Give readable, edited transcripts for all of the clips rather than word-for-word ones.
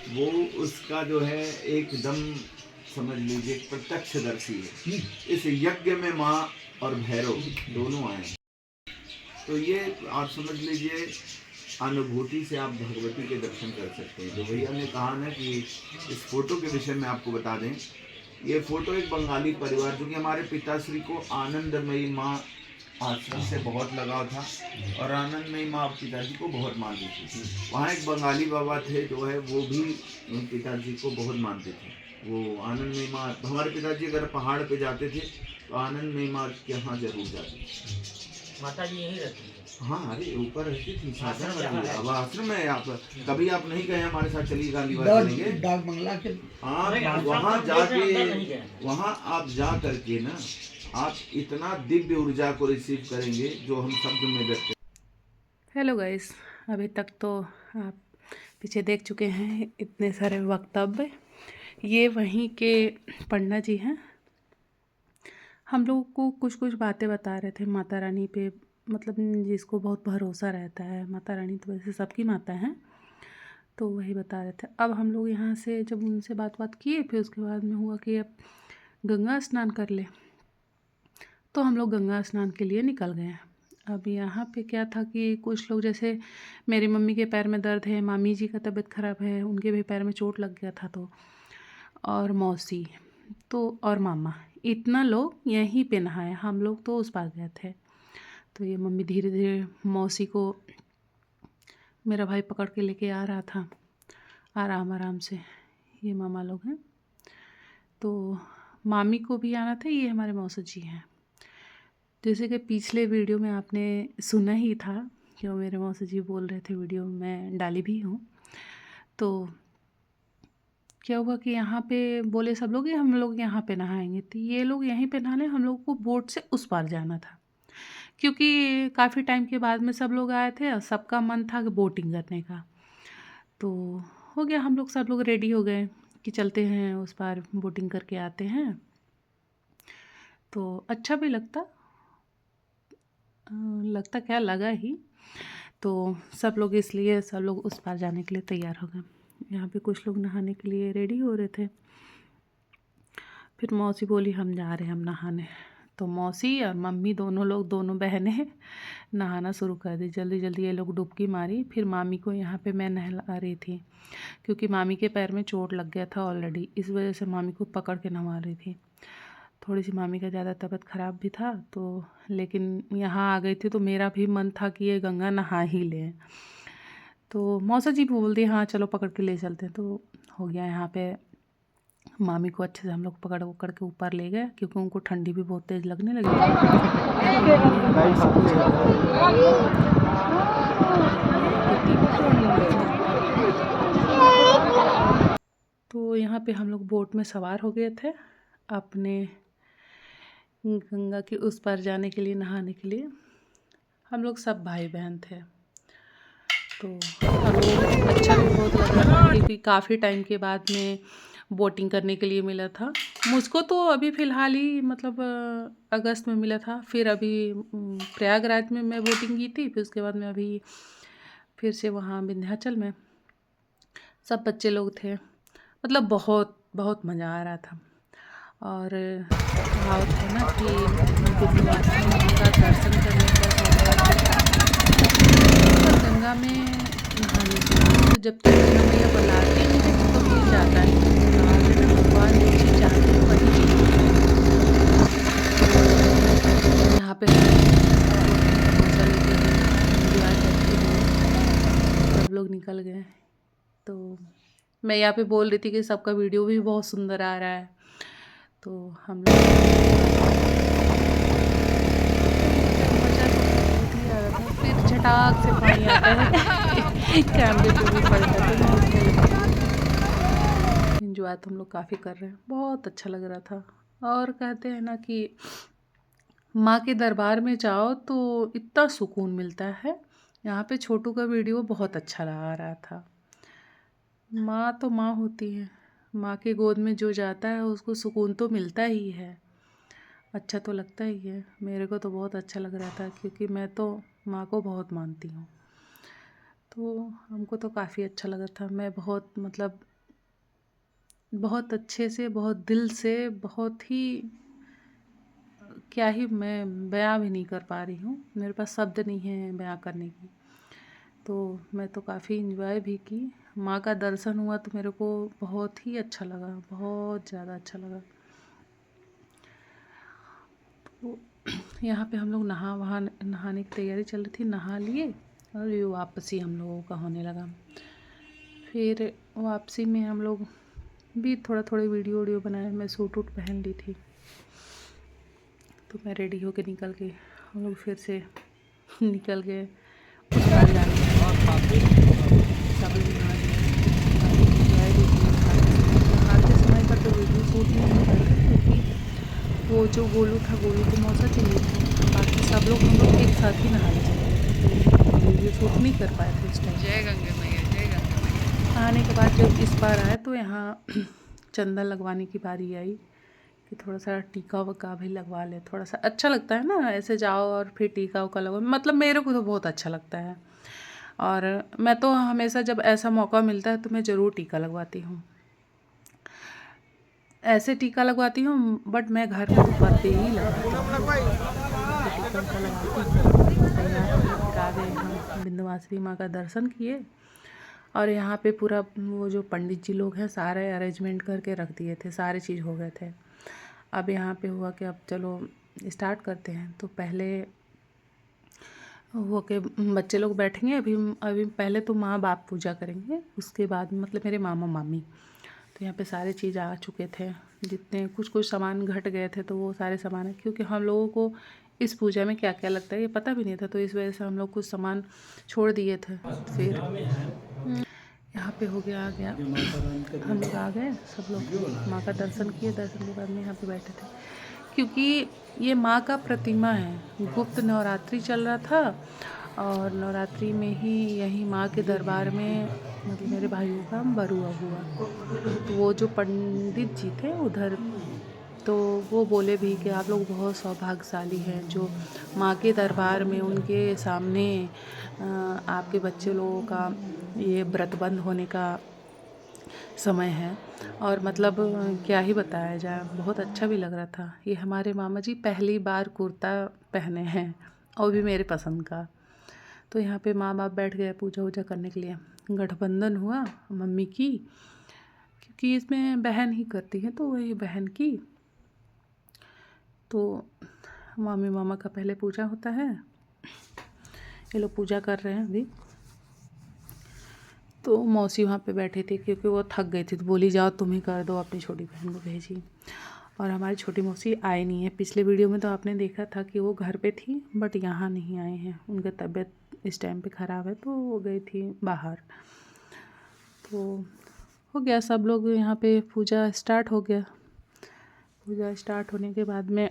वो उसका जो है एकदम समझ लीजिए प्रत्यक्षदर्शी है। इस यज्ञ में माँ और भैरव दोनों आए, तो ये आप समझ लीजिए अनुभूति से आप भगवती के दर्शन कर सकते हैं। जो भैया ने कहा ना कि इस फोटो के विषय में आपको बता दें, ये फोटो एक बंगाली परिवार, जो कि हमारे पिताश्री को आनंदमयी माँ आश्रम से बहुत लगाव था और आनंदमयी माँ पिताजी को बहुत मानती थी। वहाँ एक बंगाली बाबा थे जो है वो भी पिताजी को बहुत मानते थे। वो आनंदमयी माँ, हमारे पिताजी अगर पहाड़ पे जाते थे तो आनंदमयी माँ के यहाँ जरूर जाते थे। माता जी यही रहती है। हाँ, अरे ऊपर रहती थी साधन वाली। अब आश्रम है, आप कभी आप नहीं गए हमारे साथ, चलिए गालीवार चलेंगे डाक बंगला के। आप वहाँ जाके, वहाँ आप जा करके ना आप इतना दिव्य ऊर्जा को रिसीव करेंगे जो हम शब्द में व्यक्त। हेलो गाइस, अभी तक तो आप पीछे देख चुके हैं इतने सारे वक्तव्य। ये वहीं के पंडा जी हैं। हम लोग को कुछ कुछ बातें बता रहे थे माता रानी पे, मतलब जिसको बहुत भरोसा रहता है। माता रानी तो वैसे सबकी माता हैं, तो वही बता रहे थे। अब हम लोग यहाँ से जब उनसे बात किए, फिर उसके बाद में हुआ कि अब गंगा स्नान कर ले, तो हम लोग गंगा स्नान के लिए निकल गए। अब यहाँ पे क्या था कि कुछ लोग, जैसे मेरी मम्मी के पैर में दर्द है, मामी जी का तबीयत ख़राब है, उनके भी पैर में चोट लग गया था, तो और मौसी तो और मामा, इतना लोग यहीं पे नहाए। हम लोग तो उस पार गए थे। तो ये मम्मी धीरे धीरे मौसी को मेरा भाई पकड़ के लेके आ रहा था, आराम आराम से। ये मामा लोग हैं, तो मामी को भी आना था। ये हमारे मौसा जी हैं। जैसे कि पिछले वीडियो में आपने सुना ही था कि वो मेरे मौसा जी बोल रहे थे, वीडियो में डाली भी हूँ। तो क्या हुआ कि यहाँ पे बोले सब लोग, ये हम लोग यहाँ पे नहाएंगे, तो ये लोग यहीं पे नहाने, हम लोग को बोट से उस पार जाना था। क्योंकि काफ़ी टाइम के बाद में सब लोग आए थे और सबका मन था कि बोटिंग करने का। तो हो गया, हम लोग सब लोग रेडी हो गए कि चलते हैं उस पार, बोटिंग करके आते हैं। तो अच्छा भी लगता क्या लगा ही। तो सब लोग, इसलिए सब लोग उस पार जाने के लिए तैयार हो गए। यहाँ पे कुछ लोग नहाने के लिए रेडी हो रहे थे। फिर मौसी बोली हम जा रहे हैं हम नहाने। तो मौसी और मम्मी दोनों लोग, दोनों बहनें नहाना शुरू कर दी। जल्दी जल्दी ये लोग डुबकी मारी। फिर मामी को यहाँ पे मैं नहला रही थी, क्योंकि मामी के पैर में चोट लग गया था ऑलरेडी, इस वजह से मामी को पकड़ के नहवा रही थी। थोड़ी सी मामी का ज़्यादा तबीयत ख़राब भी था, तो लेकिन यहाँ आ गई थी तो मेरा भी मन था कि ये गंगा नहा ही लें। तो मौसा जी बोल दिए हाँ चलो पकड़ के ले चलते हैं। तो हो गया, यहाँ पे मामी को अच्छे से हम लोग पकड़ के ऊपर ले गए, क्योंकि उनको ठंडी भी बहुत तेज़ लगने लगी थी। तो यहाँ पे हम लोग बोट में सवार हो गए थे अपने गंगा के उस पार जाने के लिए, नहाने के लिए। हम लोग सब भाई बहन थे। तो हम लोग, अच्छा भी बहुत लग रहा था, क्योंकि काफ़ी टाइम के बाद में बोटिंग करने के लिए मिला था। मुझको तो अभी फ़िलहाल ही, मतलब अगस्त में मिला था। फिर अभी प्रयागराज में मैं बोटिंग की थी। फिर उसके बाद में अभी फिर से वहाँ विंध्याचल में सब बच्चे लोग थे। मतलब बहुत बहुत मज़ा आ रहा था। और भाव था ना कि विंध्यवासिनी माँ का दर्शन करने का सौभाग्य। गंगा में नहाने के लिए तो जब तक मैया बुलाती नहीं है तो मिल जाता है। भगवान जो चीज़ चाहते हैं वही यहाँ पे मजा लेते हैं, एंजॉय करते हैं। सब लोग निकल गए। तो मैं यहाँ पे बोल रही थी कि सबका वीडियो भी बहुत सुंदर आ रहा है। तो हम लोग फिर झटाक से पानी आता है कैमरे पे भी पड़ जाता है। एंजॉय तो हम लोग काफ़ी कर रहे हैं, बहुत अच्छा लग रहा था। और कहते हैं ना कि माँ के दरबार में जाओ तो इतना सुकून मिलता है। यहाँ पे छोटू का वीडियो बहुत अच्छा आ रहा था। माँ तो माँ होती है, माँ के गोद में जो जाता है उसको सुकून तो मिलता ही है, अच्छा तो लगता ही है। मेरे को तो बहुत अच्छा लग रहा था, क्योंकि मैं तो माँ को बहुत मानती हूँ। तो हमको तो काफ़ी अच्छा लगा था। मैं बहुत, मतलब बहुत अच्छे से, बहुत दिल से, बहुत ही क्या ही मैं बयां भी नहीं कर पा रही हूँ, मेरे पास शब्द नहीं है बयां करने की। तो मैं तो काफ़ी इंजॉय भी की। माँ का दर्शन हुआ तो मेरे को बहुत ही अच्छा लगा, बहुत ज़्यादा अच्छा लगा। तो यहाँ पे हम लोग नहाने की तैयारी चल रही थी, नहा लिए और ये वापसी हम लोगों का होने लगा। फिर वापसी में हम लोग भी थोड़ी वीडियो बनाए। मैं सूट वूट पहन ली थी, तो मैं रेडी होके निकल गई। हम लोग फिर से निकल गए उस पार जाने के लिए। सब लोग नहा लिए, काफ़ी इंजॉय भी किया। नहाते समय का तो वीडियो शूट नहीं हो पाया था, क्योंकि वो जो गोलू था, गोलू को मौसा चाहिए थी, बाकी सब लोग हम लोग एक साथ ही नहाने चले गए, तो वीडियो शूट नहीं कर पाए थे उस टाइम। जय गंगे मैया, जय गंगे मैया। नहाने के बाद जब इस बार आए तो यहाँ चंदन लगवाने की बारी आई कि थोड़ा सा टीका वका भी लगवा ले। थोड़ा सा अच्छा लगता है ना, ऐसे जाओ और फिर टीका वका लगवाओ, मतलब मेरे को तो बहुत अच्छा लगता है। और मैं तो हमेशा जब ऐसा मौका मिलता है तो मैं ज़रूर टीका लगवाती हूँ। ऐसे टीका लगवाती हूँ, बट मैं घर में तो पर्दे ही लगाती हूँ, तो टीका वका लगाती हूँ। तैयार होके फिर आ गए हम, विंध्यवासिनी माँ का दर्शन किए। और यहाँ पे पूरा वो जो पंडित जी लोग हैं, सारे अरेंजमेंट करके रख दिए थे, सारे चीज़ हो गए थे। अब यहाँ पे हुआ कि अब चलो स्टार्ट करते हैं। तो पहले वो के बच्चे लोग बैठेंगे, अभी पहले तो माँ बाप पूजा करेंगे, उसके बाद मतलब मेरे मामा मामी। तो यहाँ पे सारे चीज़ आ चुके थे, जितने कुछ सामान घट गए थे, तो वो सारे सामान है, क्योंकि हम लोगों को इस पूजा में क्या क्या लगता है ये पता भी नहीं था, तो इस वजह से हम लोग कुछ सामान छोड़ दिए थे। फिर यहाँ पे हो गया, आ गया, हम लोग आ गए, सब लोग माँ का दर्शन किए। दर्शन के बाद में यहाँ पे बैठे थे, क्योंकि ये माँ का प्रतिमा है। गुप्त नवरात्रि चल रहा था, और नवरात्रि में ही यही माँ के दरबार में मतलब मेरे भाइयों का बरुआ हुआ। तो वो जो पंडित जी थे उधर, तो वो बोले भी कि आप लोग बहुत सौभाग्यशाली हैं, जो माँ के दरबार में उनके सामने आपके बच्चे लोगों का ये व्रतबंध होने का समय है। और मतलब क्या ही बताया जाए, बहुत अच्छा भी लग रहा था। ये हमारे मामा जी पहली बार कुर्ता पहने हैं, और भी मेरे पसंद का। तो यहाँ पे माँ बाप बैठ गए पूजा वूजा करने के लिए। गठबंधन हुआ मम्मी की, क्योंकि इसमें बहन ही करती है, तो वही बहन की। तो मामी मामा का पहले पूजा होता है, ये लोग पूजा कर रहे हैं अभी। तो मौसी वहाँ पे बैठी थी, क्योंकि वो थक गई थी, तो बोली जाओ तुम ही कर दो, अपनी छोटी बहन को भेजी। और हमारी छोटी मौसी आई नहीं है। पिछले वीडियो में तो आपने देखा था कि वो घर पे थी, बट यहाँ नहीं आए हैं, उनकी तबीयत इस टाइम पे ख़राब है, तो वो गई थी बाहर। तो हो गया, सब लोग यहाँ पे पूजा स्टार्ट हो गया। पूजा स्टार्ट होने के बाद में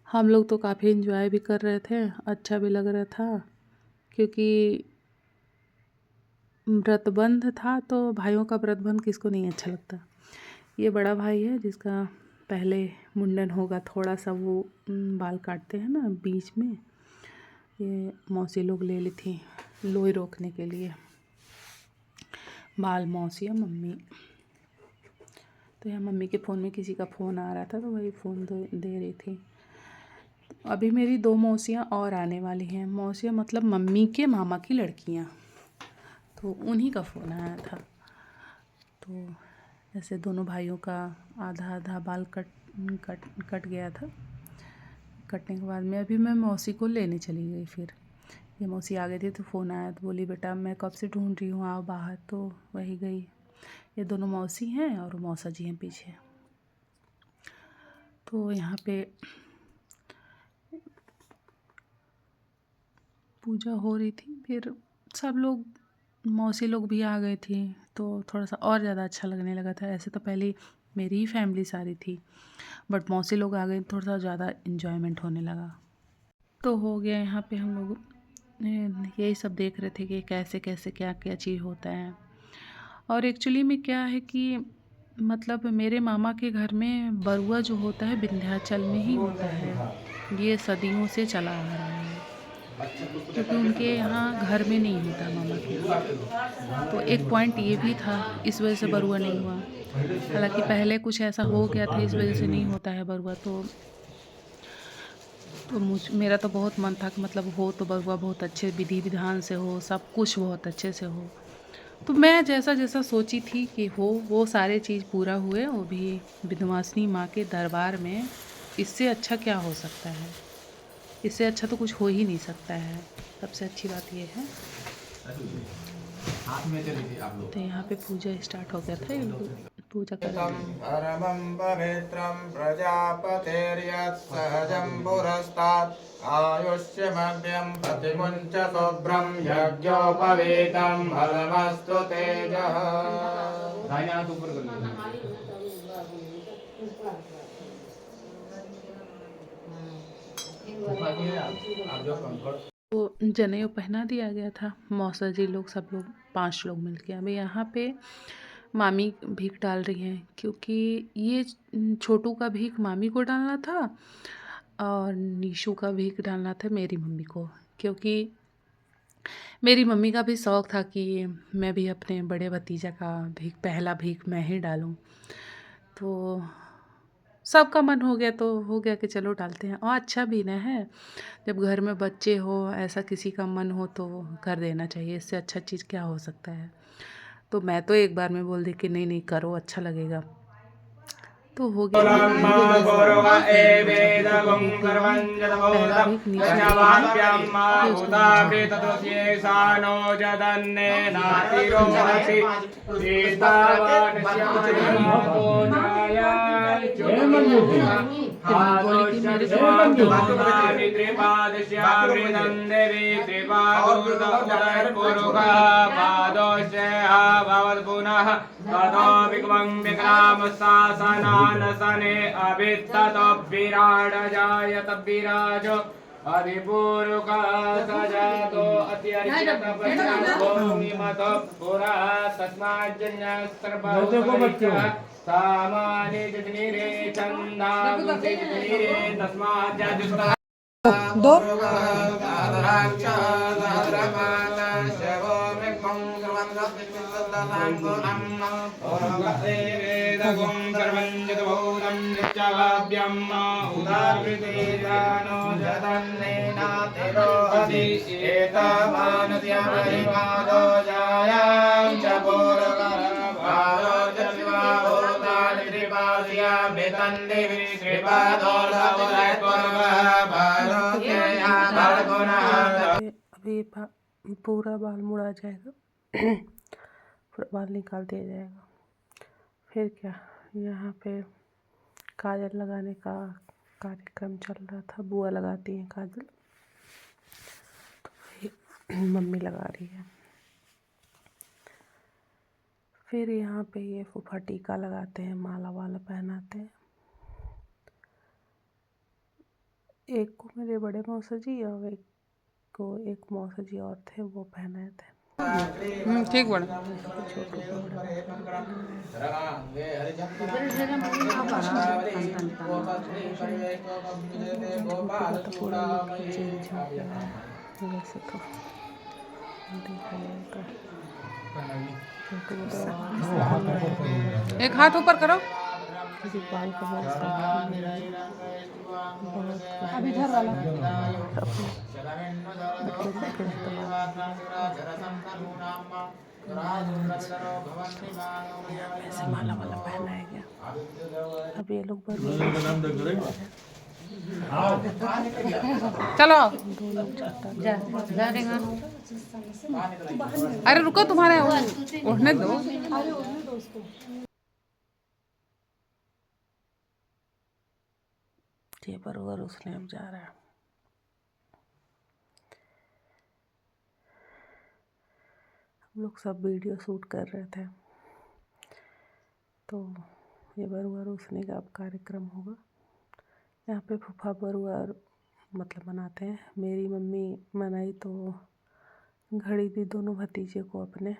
हम लोग तो काफ़ी इन्जॉय भी कर रहे थे, अच्छा भी लग रहा था, क्योंकि व्रतबंध था। तो भाइयों का व्रतबंध किसको नहीं अच्छा लगता। ये बड़ा भाई है जिसका पहले मुंडन होगा, थोड़ा सा वो बाल काटते हैं ना बीच में, ये मौसी लोग ले ली थी लोई रोकने के लिए, बाल मौसी या मम्मी। तो यहाँ मम्मी के फ़ोन में किसी का फ़ोन आ रहा था, तो वही फ़ोन दे रही थी। अभी मेरी 2 मौसियाँ और आने वाली हैं। मौसियाँ मतलब मम्मी के मामा की लड़कियाँ, तो उन्हीं का फ़ोन आया था। तो ऐसे दोनों भाइयों का आधा आधा बाल कट गया था। कटने के बाद में अभी मैं मौसी को लेने चली गई। फिर ये मौसी आ गई थी, तो फ़ोन आया, तो बोली बेटा मैं कब से ढूंढ रही हूँ, आओ बाहर। तो वही गई। ये दोनों मौसी हैं और मौसा जी हैं पीछे। तो यहाँ पे पूजा हो रही थी, फिर सब लोग, मौसी लोग भी आ गई थी, तो थोड़ा सा और ज़्यादा अच्छा लगने लगा था। ऐसे तो पहले मेरी ही फैमिली सारी थी, बट मौसी लोग आ गए, थोड़ा सा ज़्यादा इन्जॉयमेंट होने लगा। तो हो गया, यहाँ पे हम लोग यही सब देख रहे थे कि कैसे कैसे क्या क्या चीज़ होता है। और एक्चुअली में क्या है कि मतलब मेरे मामा के घर में बरुआ जो होता है विंध्याचल में ही होता है, ये सदियों से चला आ रहा है। क्योंकि उनके यहाँ घर में नहीं होता मामा के यहाँ। तो एक पॉइंट ये भी था, इस वजह से बरुआ नहीं हुआ। हालांकि पहले कुछ ऐसा हो गया था, इस वजह से नहीं होता है बरुआ। तो मेरा तो बहुत मन था कि मतलब हो तो बरुआ बहुत अच्छे विधि विधान से हो, सब कुछ बहुत अच्छे से हो। तो मैं जैसा जैसा सोची थी कि हो, वो सारे चीज़ पूरा हुए, वो भी विंध्यवासिनी माँ के दरबार में। इससे अच्छा क्या हो सकता है? इससे अच्छा तो कुछ हो ही नहीं सकता है। सबसे अच्छी बात ये है। तो यहाँ पे पूजा स्टार्ट हो गया था, ये लोग पूजा कर रहे थे। परमं पवित्रं प्रजापतेर्यत् सहजं पुरस्तात् आयुष्यमभ्यं प्रतिमुञ्च शुभ्रं यज्ञोपवीतं फलमस्तु तेजः। तो जनेऊ पहना दिया गया था, मौसा जी लोग सब लोग 5 लोग मिलके। अभी यहाँ पे मामी भीख डाल रही हैं, क्योंकि ये छोटू का भीख मामी को डालना था और नीशू का भीख डालना था मेरी मम्मी को। क्योंकि मेरी मम्मी का भी शौक़ था कि मैं भी अपने बड़े भतीजा का भीख, पहला भीख मैं ही डालूं। तो सबका मन हो गया, तो हो गया कि चलो डालते हैं। और अच्छा भी ना है, जब घर में बच्चे हो, ऐसा किसी का मन हो तो कर देना चाहिए। इससे अच्छा चीज़ क्या हो सकता है? तो मैं तो एक बार में बोल दी कि नहीं नहीं करो, अच्छा लगेगा। तो हो गया। पहला भीख नीशू को अधिपूर्वका सजातो अत्यर्चितपश्चिमतो पुरा तस्माज्जन्यस्तर्पौसरिकः सामानि जितनीरे छन्दागुंसि जितनीरे तस्माज्जजुस्तः दो अभी पूरा बाल मुड़ा जाएगा। पूरा बाल निकाल दिया जाएगा। फिर क्या, यहाँ पे काजल लगाने का कार्यक्रम चल रहा था। बुआ लगाती हैं काजल, तो मम्मी लगा रही है। फिर यहाँ पे ये फूफा टीका लगाते हैं, माला वाला पहनाते हैं। एक को मेरे बड़े मौसा जी और एक मौसा जी और थे, वो पहनाए थे। ठीक बड़ा छोटू को बड़ा तो पूरा लुक चेंज हो गया है। वैसे तो देखा जाएगा, छोटू को एक हाथ ऊपर करो। किसी बाल का बहुत अभी इधर वाला ऐसे माला वाला पहनाया गया। अब ये लोग चलो दो लोग जाता जा रहे हैं। अरे रुको, तुम्हारे उठने दो। ये बरोबर उसने अब जा रहा है। हम लोग सब वीडियो शूट कर रहे थे, तो ये बरुआ रोशनी का अब कार्यक्रम होगा। यहाँ पे फूफा बरुआ मतलब मनाते हैं। मेरी मम्मी मनाई तो घड़ी दी दोनों भतीजे को अपने।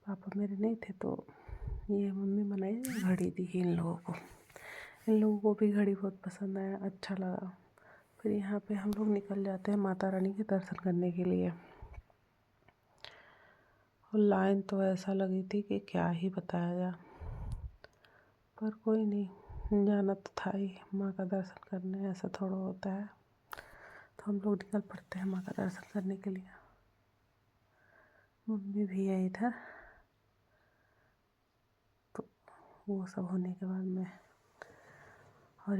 पापा मेरे नहीं थे तो ये मम्मी मनाई, घड़ी दी इन लोगों को। इन लोगों को भी घड़ी बहुत पसंद आया, अच्छा लगा। फिर यहाँ पे हम लोग निकल जाते हैं माता रानी के दर्शन करने के लिए। और लाइन तो ऐसा लगी थी कि क्या ही बताया जाए, पर कोई नहीं, जाना तो था ही माँ का दर्शन करने, ऐसा थोड़ा होता है। तो हम लोग निकल पड़ते हैं माँ का दर्शन करने के लिए। मम्मी भी है इधर। तो वो सब होने के बाद में और